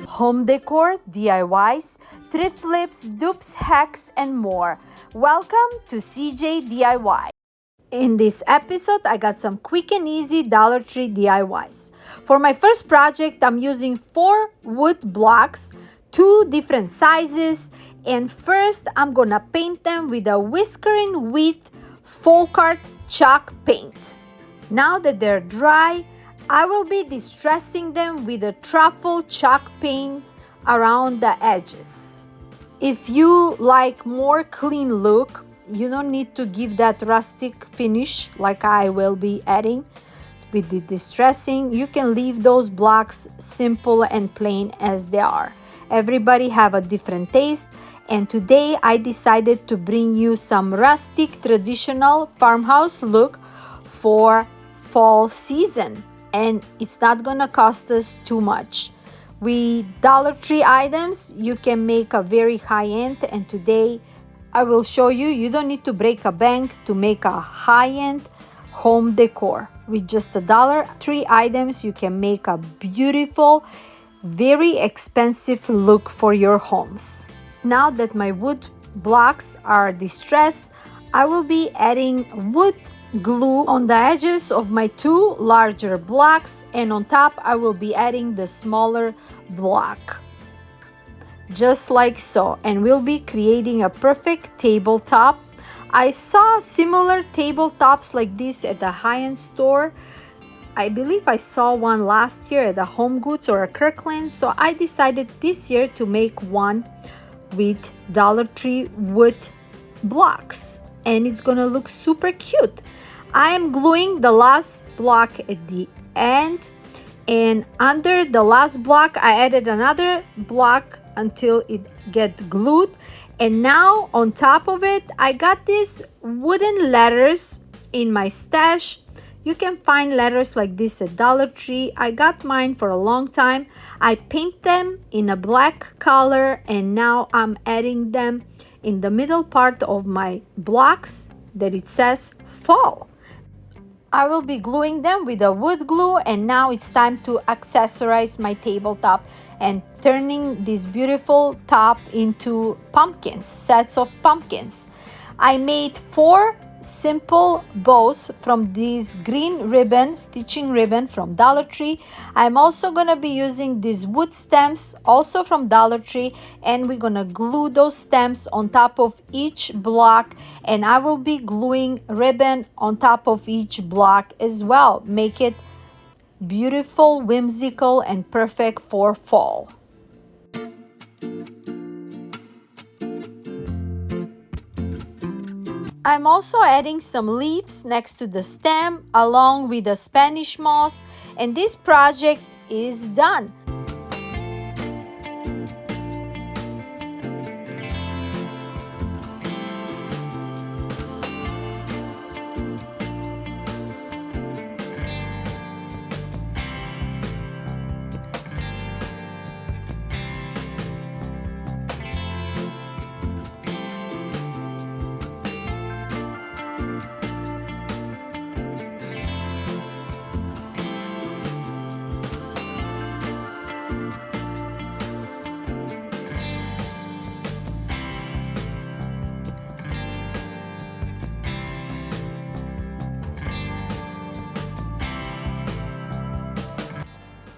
Home decor, DIYs, thrift flips, dupes, hacks, and more. Welcome to CJ DIY. In this episode, I got some quick and easy Dollar Tree DIYs. For my first project, I'm using 4 wood blocks, 2 different sizes, and first I'm gonna paint them with a whiskering width folk art chalk paint. Now that they're dry, I will be distressing them with a truffle chalk paint around the edges. If you like more clean look, you don't need to give that rustic finish like I will be adding with the distressing. You can leave those blocks simple and plain as they are. Everybody have a different taste, and today I decided to bring you some rustic traditional farmhouse look for fall season. And it's not gonna cost us too much. With Dollar Tree items, you can make a very high-end, and today I will show you, you don't need to break a bank to make a high-end home decor. With just a Dollar Tree items, you can make a beautiful, very expensive look for your homes. Now that my wood blocks are distressed, I will be adding wood glue on the edges of my 2 larger blocks, and on top I will be adding the smaller block, just like so, and we'll be creating a perfect tabletop. I saw similar tabletops like this at the high-end store. I believe I saw one last year at the Home Goods or a Kirkland, so I decided this year to make one with Dollar Tree wood blocks, and it's gonna look super cute. I am gluing the last block at the end, and under the last block I added another block until it gets glued. And now on top of it, I got these wooden letters in my stash. You can find letters like this at Dollar Tree. I got mine for a long time. I paint them in a black color, and now I'm adding them in the middle part of my blocks that it says fall. I will be gluing them with a wood glue, and now it's time to accessorize my tabletop and turning this beautiful top into pumpkins, sets of pumpkins. I made 4 simple bows from this green ribbon, stitching ribbon from Dollar Tree. I'm also gonna be using these wood stems, also from Dollar Tree, and we're gonna glue those stems on top of each block, and I will be gluing ribbon on top of each block as well. Make it beautiful, whimsical, and perfect for fall. I'm also adding some leaves next to the stem along with the Spanish moss, and this project is done.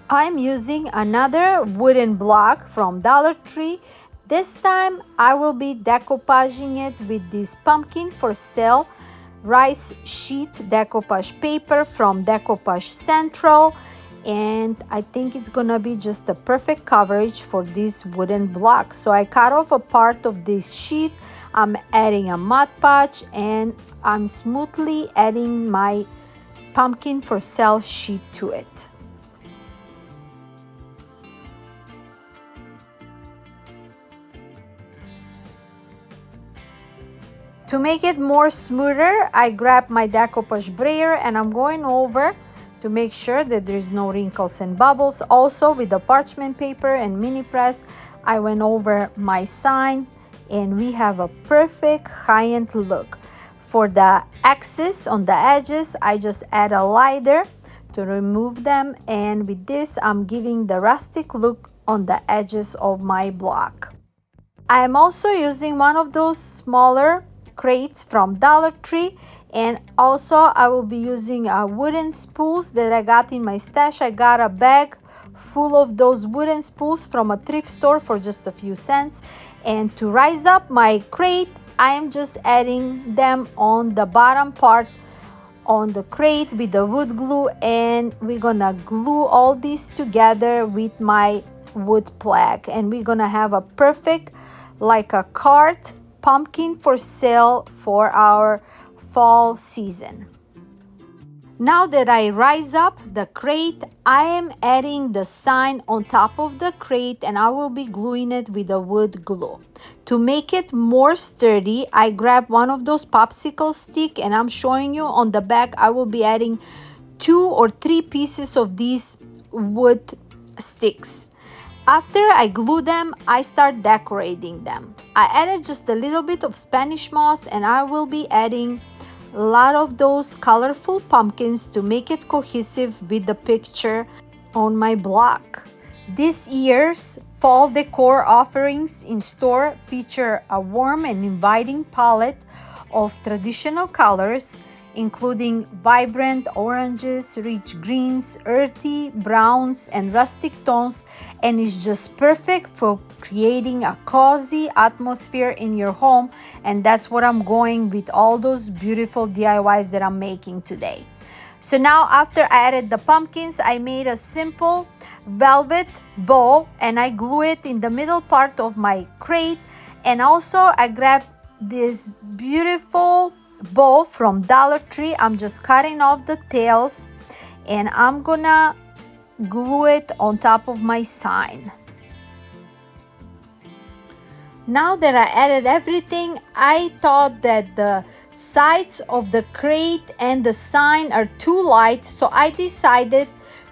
I'm using another wooden block from Dollar Tree. This time I will be decoupaging it with this pumpkin for sale rice sheet decoupage paper from Decoupage Central, and I think it's gonna be just a perfect coverage for this wooden block. So I cut off a part of this sheet. I'm adding a Mod Podge, and I'm smoothly adding my pumpkin for sale sheet to it. To make it more smoother, I grab my decoupage brayer and I'm going over to make sure that there's no wrinkles and bubbles. Also with the parchment paper and mini press, I went over my sign and we have a perfect high-end look. For the axis on the edges, I just add a lighter to remove them, and with this I'm giving the rustic look on the edges of my block. I am also using one of those smaller crates from Dollar Tree, and also I will be using wooden spools that I got in my stash. I got a bag full of those wooden spools from a thrift store for just a few cents. And to rise up my crate, I am just adding them on the bottom part on the crate with the wood glue, and we're gonna glue all these together with my wood plank, and we're gonna have a perfect, like a cart pumpkin for sale for our fall season. Now that I rise up the crate, I am adding the sign on top of the crate, and I will be gluing it with a wood glue. To make it more sturdy, I grab one of those popsicle stick, and I'm showing you on the back I will be adding 2 or 3 pieces of these wood sticks. After I glue them, I start decorating them. I added just a little bit of Spanish moss, and I will be adding a lot of those colorful pumpkins to make it cohesive with the picture on my block. This year's fall decor offerings in store feature a warm and inviting palette of traditional colors, including vibrant oranges, rich greens, earthy browns, and rustic tones, and is just perfect for creating a cozy atmosphere in your home. And that's what I'm going with all those beautiful DIYs that I'm making today. So now, after I added the pumpkins, I made a simple velvet bow, and I glue it in the middle part of my crate. And also I grabbed this beautiful bow from Dollar Tree. I'm just cutting off the tails, and I'm gonna glue it on top of my sign. Now that I added everything, I thought that the sides of the crate and the sign are too light, so I decided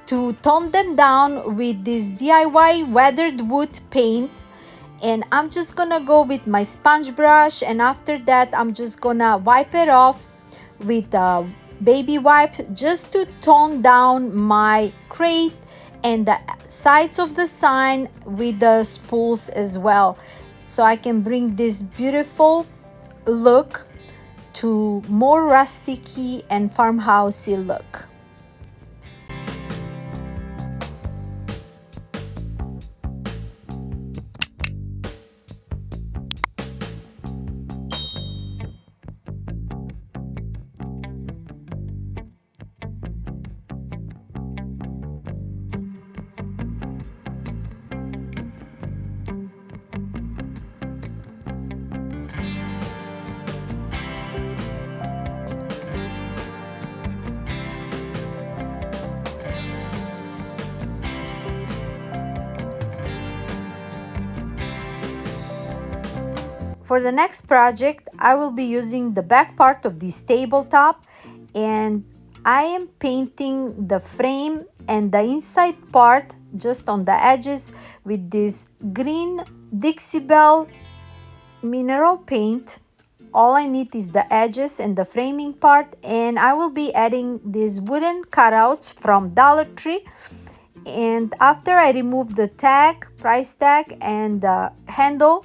to tone them down with this DIY weathered wood paint. And I'm just gonna go with my sponge brush, and after that I'm just gonna wipe it off with a baby wipe just to tone down my crate and the sides of the sign with the spools as well, so I can bring this beautiful look to more rusticy and farmhousey look. For the next project, I will be using the back part of this tabletop, and I am painting the frame and the inside part just on the edges with this green Dixie Belle mineral paint. All I need is the edges and the framing part, and I will be adding these wooden cutouts from Dollar Tree. And after I remove the tag, price tag, and the handle,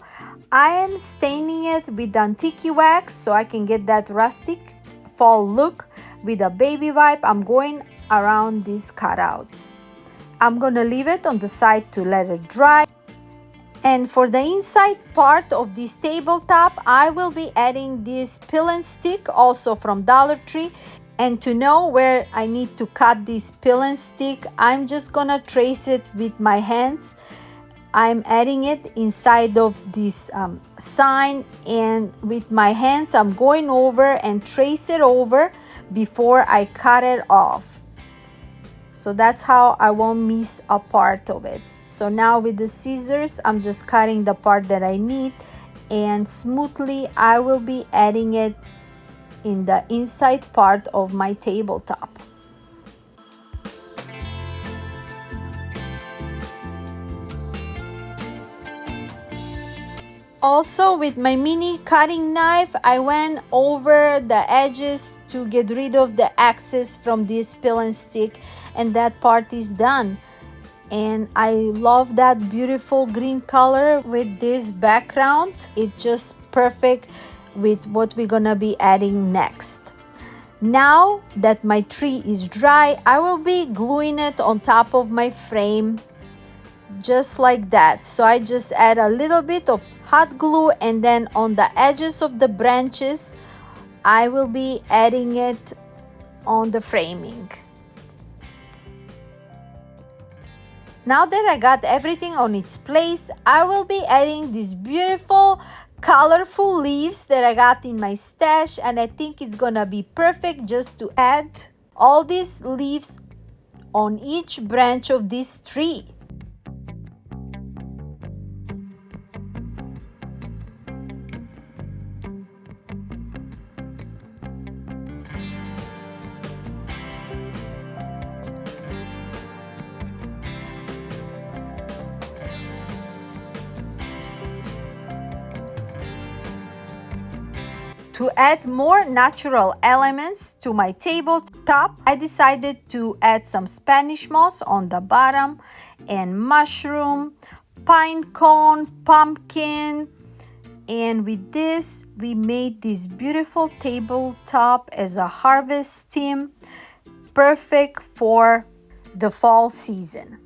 I am staining it with antique wax so I can get that rustic fall look. With a baby wipe, I'm going around these cutouts. I'm gonna leave it on the side to let it dry. And for the inside part of this tabletop, I will be adding this peel and stick, also from Dollar Tree. And to know where I need to cut this peel and stick, I'm just gonna trace it with my hands. I'm adding it inside of this sign, and with my hands I'm going over and trace it over before I cut it off. So that's how I won't miss a part of it. So now with the scissors, I'm just cutting the part that I need, and smoothly I will be adding it in the inside part of my tabletop. Also, with my mini cutting knife, I went over the edges to get rid of the excess from this peel and stick, and that part is done. And I love that beautiful green color with this background. It's just perfect with what we're gonna be adding next. Now that my tree is dry, I will be gluing it on top of my frame just like that. So I just add a little bit of hot glue, and then on the edges of the branches I will be adding it on the framing. Now that I got everything on its place, I will be adding these beautiful colorful leaves that I got in my stash, and I think it's gonna be perfect just to add all these leaves on each branch of this tree. To add more natural elements to my tabletop, I decided to add some Spanish moss on the bottom, and mushroom, pine cone, pumpkin. And with this, we made this beautiful tabletop as a harvest theme, perfect for the fall season.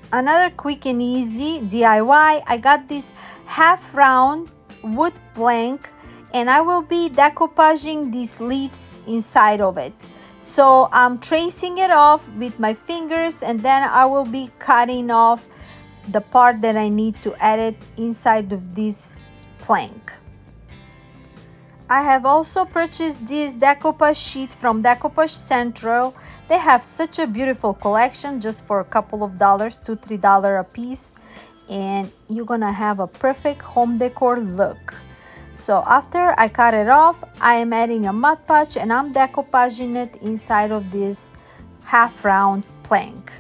Another quick and easy DIY, I got this half round wood plank, and I will be decoupaging these leaves inside of it. So I'm tracing it off with my fingers, and then I will be cutting off the part that I need to add it inside of this plank. I have also purchased this decoupage sheet from Decoupage Central. They have such a beautiful collection just for a couple of dollars, $2-3 a piece, and you're gonna have a perfect home decor look. So after I cut it off, I am adding a Mod Podge, and I'm decoupaging it inside of this half round plank.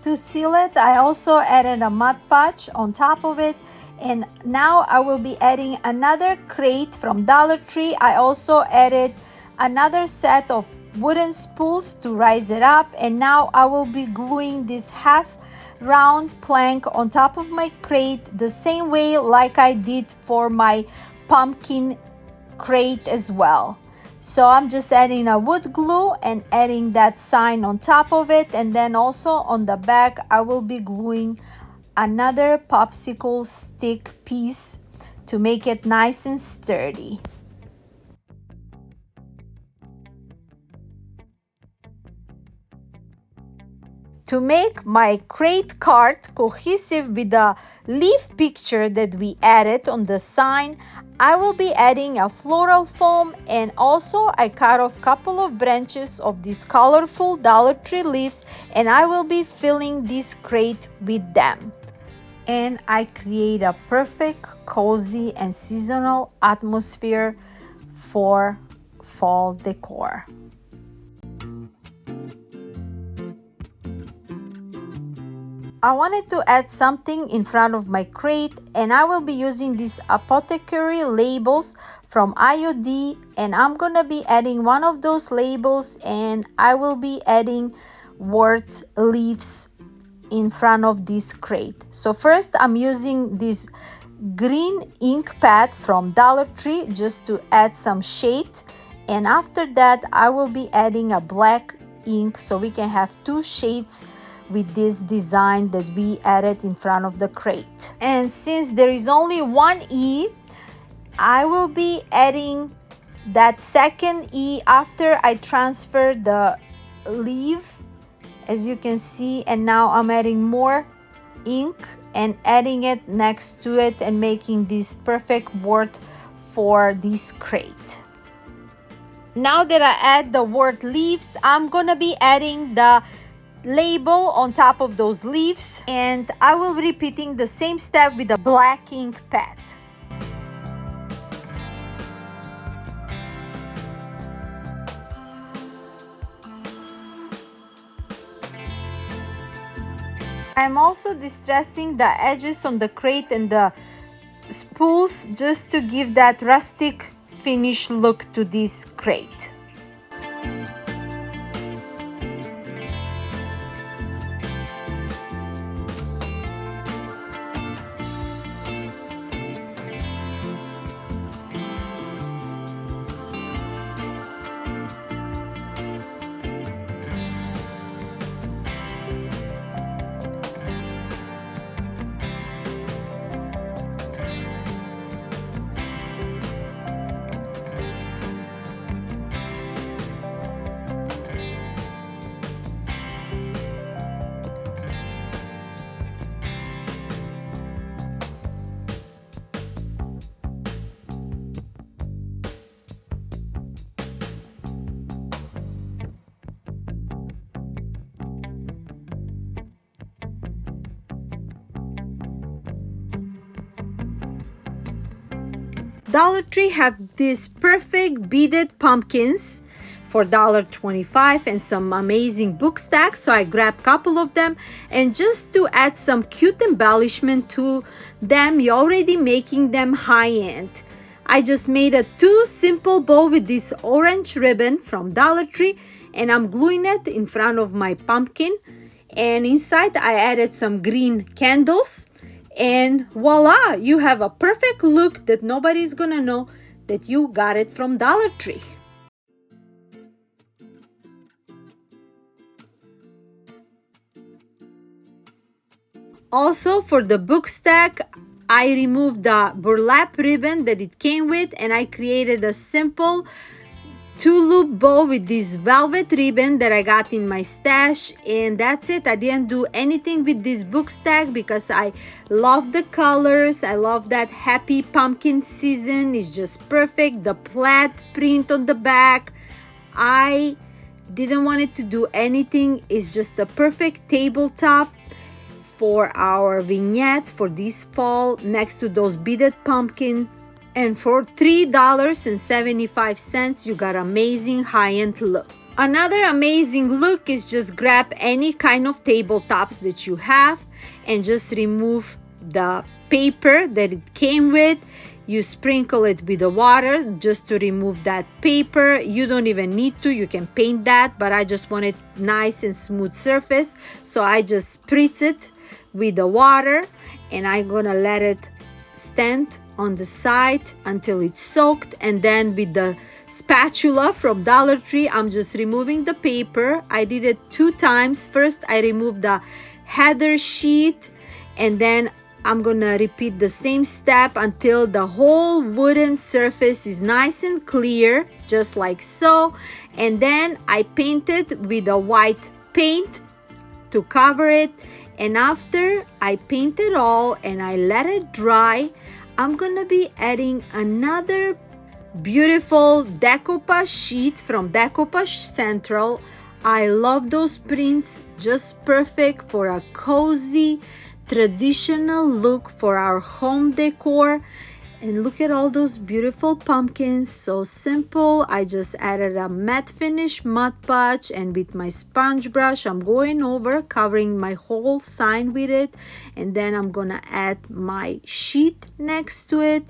To seal it, I also added a Mod Podge on top of it, and now I will be adding another crate from Dollar Tree. I also added another set of wooden spools to rise it up, and now I will be gluing this half round plank on top of my crate the same way like I did for my pumpkin crate as well. So I'm just adding a wood glue and adding that sign on top of it, and then also on the back I will be gluing another popsicle stick piece to make it nice and sturdy. To make my crate cart cohesive with the leaf picture that we added on the sign, I will be adding a floral foam, and also I cut off a couple of branches of these colorful Dollar Tree leaves, and I will be filling this crate with them. And I create a perfect, cozy, and seasonal atmosphere for fall decor. I wanted to add something in front of my crate, and I will be using these apothecary labels from IOD, and I'm gonna be adding one of those labels, and I will be adding words leaves in front of this crate. So first I'm using this green ink pad from Dollar Tree just to add some shade, and after that I will be adding a black ink so we can have two shades with this design that we added in front of the crate. And since there is only one E, I will be adding that second E after I transfer the leaf, as you can see, and now I'm adding more ink and adding it next to it and making this perfect word for this crate. Now that I add the word leaves, I'm gonna be adding the label on top of those leaves, and I will be repeating the same step with the black ink pad. I'm also distressing the edges on the crate and the spools just to give that rustic finish look to this crate. Dollar Tree have these perfect beaded pumpkins for $1.25 and some amazing book stacks, so I grabbed a couple of them, and just to add some cute embellishment to them, you're already making them high-end. I just made a 2 simple bow with this orange ribbon from Dollar Tree, and I'm gluing it in front of my pumpkin, and inside I added some green candles. And voila, you have a perfect look that nobody's gonna know that you got it from Dollar Tree. Also, for the book stack, I removed the burlap ribbon that it came with, and I created a simple 2-loop bow with this velvet ribbon that I got in my stash, and that's it. I didn't do anything with this book stack because I love the colors. I love that happy pumpkin season. It's just perfect. The plaid print on the back, I didn't want it to do anything. It's just a perfect tabletop for our vignette for this fall next to those beaded pumpkin. And for $3.75, you got amazing high-end look. Another amazing look is just grab any kind of tabletops that you have and just remove the paper that it came with. You sprinkle it with the water just to remove that paper. You don't even need to, you can paint that, but I just want it nice and smooth surface. So I just spritz it with the water, and I'm gonna let it stand on the side until it's soaked, and then with the spatula from Dollar Tree, I'm just removing the paper. I did it 2 times. First, I removed the header sheet, and then I'm gonna repeat the same step until the whole wooden surface is nice and clear, just like so. And then I painted with a white paint to cover it, and after I paint it all and I let it dry, I'm gonna be adding another beautiful decoupage sheet from Decoupage Central. I love those prints, just perfect for a cozy traditional look for our home decor. And look at all those beautiful pumpkins, so simple. I just added a matte finish Mod Podge, and with my sponge brush I'm going over, covering my whole sign with it, and then I'm gonna add my sheet next to it,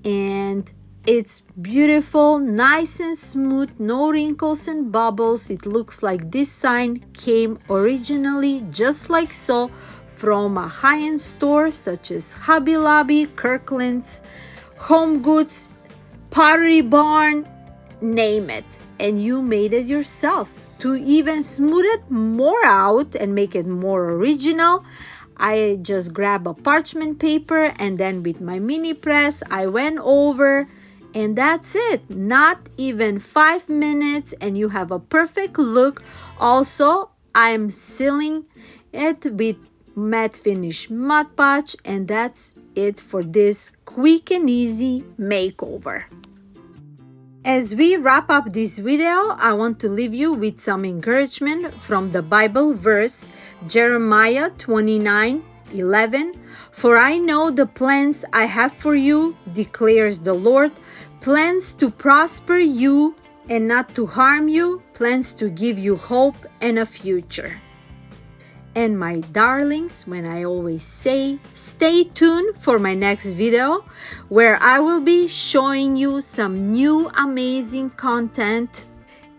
and it's beautiful, nice and smooth, no wrinkles and bubbles. It looks like this sign came originally just like so from a high-end store such as Hobby Lobby, Kirkland's, Home Goods, Pottery Barn, name it, and you made it yourself. To even smooth it more out and make it more original, I just grabbed a parchment paper, and then with my mini press I went over, and that's it. Not even 5 minutes and you have a perfect look. Also, I'm sealing it with matte finish Mod Podge, and that's it for this quick and easy makeover. As we wrap up this video, I want to leave you with some encouragement from the Bible verse, Jeremiah 29:11. For I know the plans I have for you, declares the Lord, plans to prosper you and not to harm you, plans to give you hope and a future. And my darlings, when I always say, stay tuned for my next video where I will be showing you some new amazing content.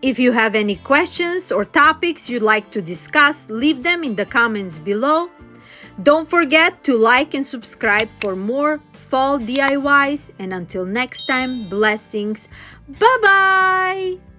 If you have any questions or topics you'd like to discuss, leave them in the comments below. Don't forget to like and subscribe for more fall DIYs. And until next time, blessings. Bye-bye!